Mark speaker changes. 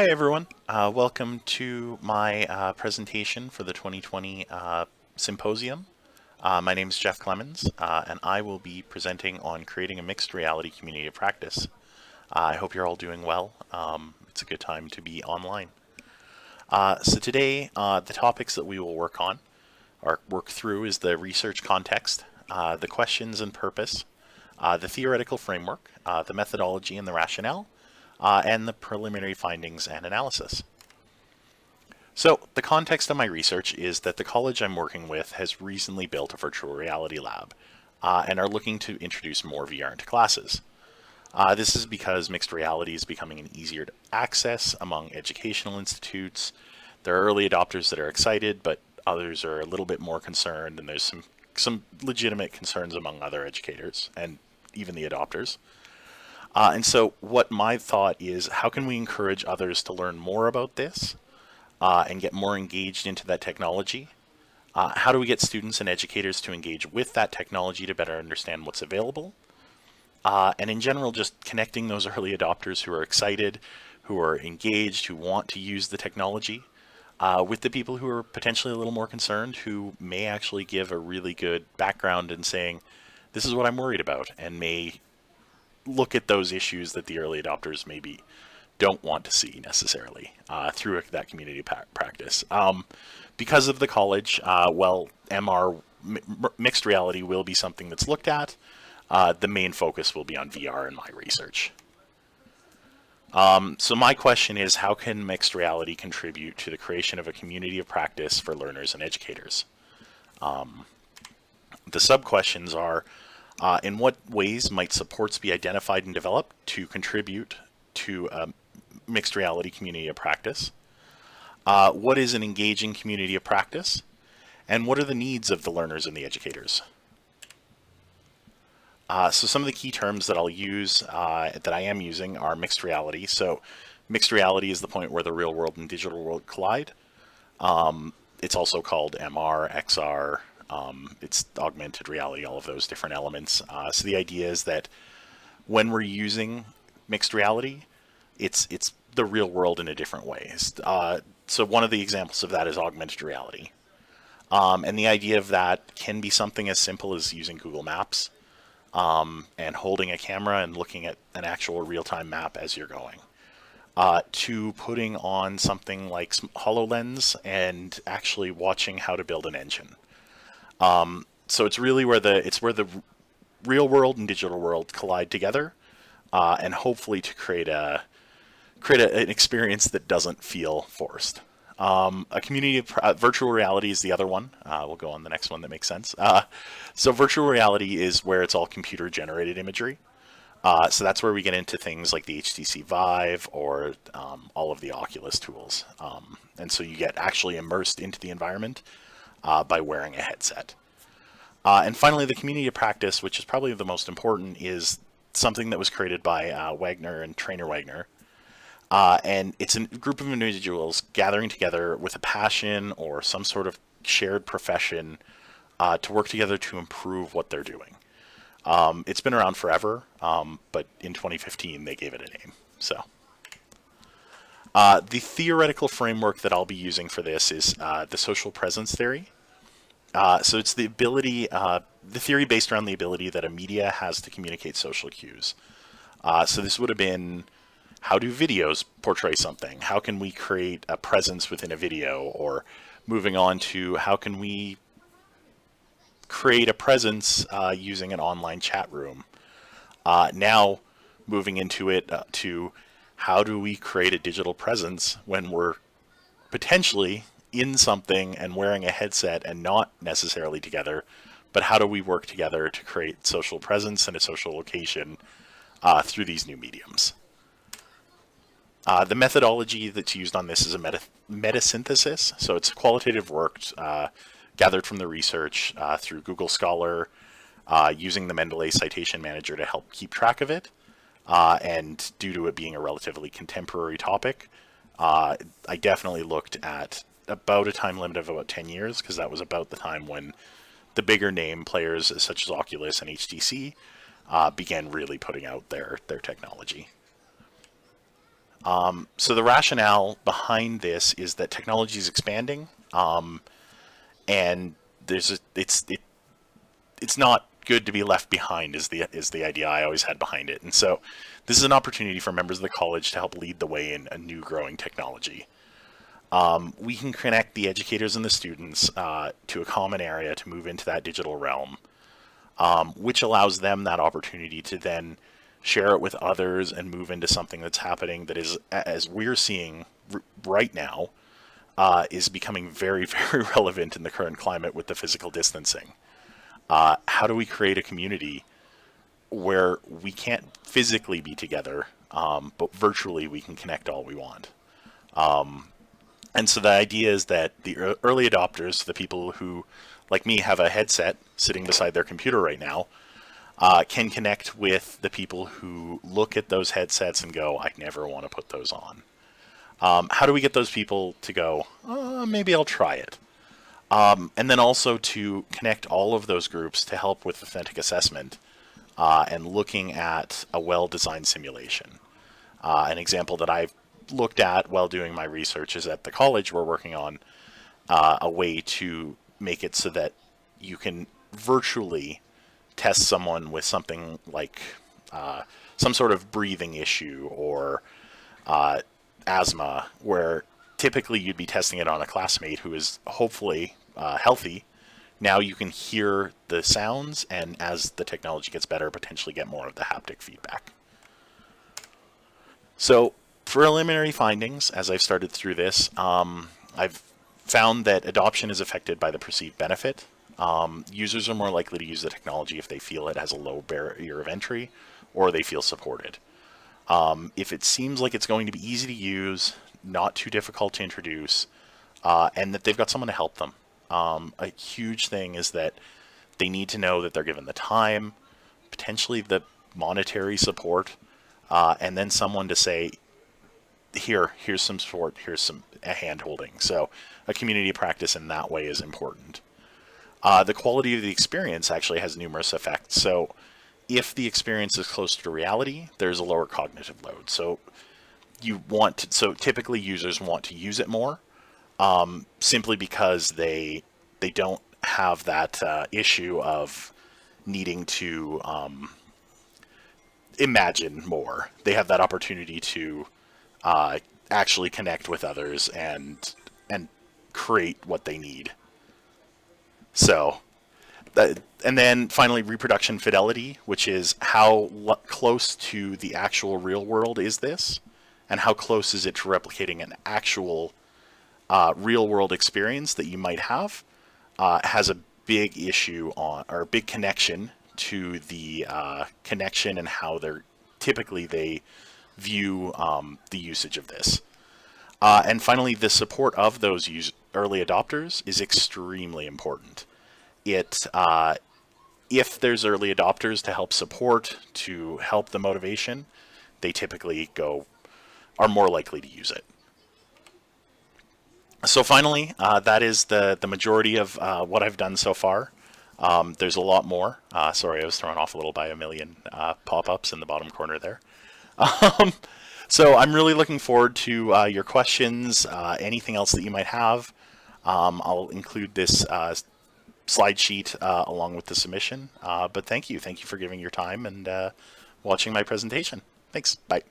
Speaker 1: Hi everyone, welcome to my presentation for the 2020 Symposium. My name is Jeff Clemens, and I will be presenting on creating a mixed reality community of practice. I hope you're all doing well. It's a good time to be online. So today, the topics that we will work through is the research context, the questions and purpose, the theoretical framework, the methodology and the rationale, and the preliminary findings and analysis. So the context of my research is that the college I'm working with has recently built a virtual reality lab and are looking to introduce more VR into classes. This is because mixed reality is becoming easier to access among educational institutes. There are early adopters that are excited, but others are a little bit more concerned, and there's some legitimate concerns among other educators and even the adopters. And so what my thought is, how can we encourage others to learn more about this and get more engaged into that technology? How do we get students and educators to engage with that technology to better understand what's available? And in general, just connecting those early adopters who are excited, who are engaged, who want to use the technology, with the people who are potentially a little more concerned, who may actually give a really good background in saying, this is what I'm worried about, and may look at those issues that the early adopters maybe don't want to see necessarily through that community practice. Because of the college, mixed reality will be something that's looked at. The main focus will be on VR in my research. So my question is, how can mixed reality contribute to the creation of a community of practice for learners and educators? The sub-questions are, in what ways might supports be identified and developed to contribute to a mixed reality community of practice? What is an engaging community of practice? And what are the needs of the learners and the educators? So some of the key terms that I'll use, that I am using, are mixed reality. So mixed reality is the point where the real world and digital world collide. It's also called MR, XR, it's augmented reality, all of those different elements. So the idea is that when we're using mixed reality, it's the real world in a different way. So one of the examples of that is augmented reality. And the idea of that can be something as simple as using Google Maps and holding a camera and looking at an actual real-time map as you're going. To putting on something like HoloLens and actually watching how to build an engine. So it's really where the real world and digital world collide together, and hopefully to create an experience that doesn't feel forced. A community of virtual reality is the other one. We'll go on the next one that makes sense. So virtual reality is where it's all computer generated imagery. So that's where we get into things like the HTC Vive or all of the Oculus tools. And so you get actually immersed into the environment by wearing a headset. And finally, the community of practice, which is probably the most important, is something that was created by Wagner and Trainer Wagner. And it's a group of individuals gathering together with a passion or some sort of shared profession to work together to improve what they're doing. It's been around forever, but in 2015 they gave it a name. So the theoretical framework that I'll be using for this is the social presence theory. So it's the theory based around the ability that a media has to communicate social cues. So this would have been, how do videos portray something? How can we create a presence within a video? Or moving on to, how can we create a presence using an online chat room? Now moving into it to, how do we create a digital presence when we're potentially in something and wearing a headset and not necessarily together, but how do we work together to create social presence and a social location through these new mediums? The methodology that's used on this is a metasynthesis, so it's qualitative work gathered from the research through Google Scholar, using the Mendeley Citation Manager to help keep track of it, and due to it being a relatively contemporary topic, I definitely looked at about a time limit of about 10 years, because that was about the time when the bigger name players such as Oculus and HTC began really putting out their technology. So the rationale behind this is that technology is expanding, and it's not good to be left behind is the idea I always had behind it. And so this is an opportunity for members of the college to help lead the way in a new growing technology. We can connect the educators and the students to a common area to move into that digital realm, which allows them that opportunity to then share it with others and move into something that's happening that is, as we're seeing right now, is becoming very, very relevant in the current climate with the physical distancing. How do we create a community where we can't physically be together, but virtually we can connect all we want? And so the idea is that the early adopters, the people who, like me, have a headset sitting beside their computer right now, can connect with the people who look at those headsets and go, I never want to put those on. How do we get those people to go, maybe I'll try it? And then also to connect all of those groups to help with authentic assessment and looking at a well-designed simulation. An example that I've looked at while doing my research is at the college we're working on a way to make it so that you can virtually test someone with something like some sort of breathing issue or asthma, where typically you'd be testing it on a classmate who is hopefully healthy. Now you can hear the sounds, and as the technology gets better, potentially get more of the haptic feedback. So preliminary findings, as I've started through this, I've found that adoption is affected by the perceived benefit. Users are more likely to use the technology if they feel it has a low barrier of entry or they feel supported. If it seems like it's going to be easy to use, not too difficult to introduce, and that they've got someone to help them. A huge thing is that they need to know that they're given the time, potentially the monetary support, and then someone to say, here's some support, here's some hand holding. So a community practice in that way is important. The quality of the experience actually has numerous effects. So if the experience is closer to reality, there's a lower cognitive load. So typically users want to use it more, simply because they don't have that issue of needing to imagine more. They have that opportunity to actually connect with others and create what they need. So, and then finally, reproduction fidelity, which is how close to the actual real world is this, and how close is it to replicating an actual real world experience that you might have, has a big issue on, or a big connection to the connection and how they view the usage of this. And finally, the support of those early adopters is extremely important. If there's early adopters to help support, to help the motivation, they typically are more likely to use it. So finally, that is the majority of what I've done so far. There's a lot more. Sorry, I was thrown off a little by a million pop-ups in the bottom corner there. So I'm really looking forward to your questions, anything else that you might have. I'll include this slide sheet along with the submission. But thank you for giving your time and watching my presentation. Thanks. Bye.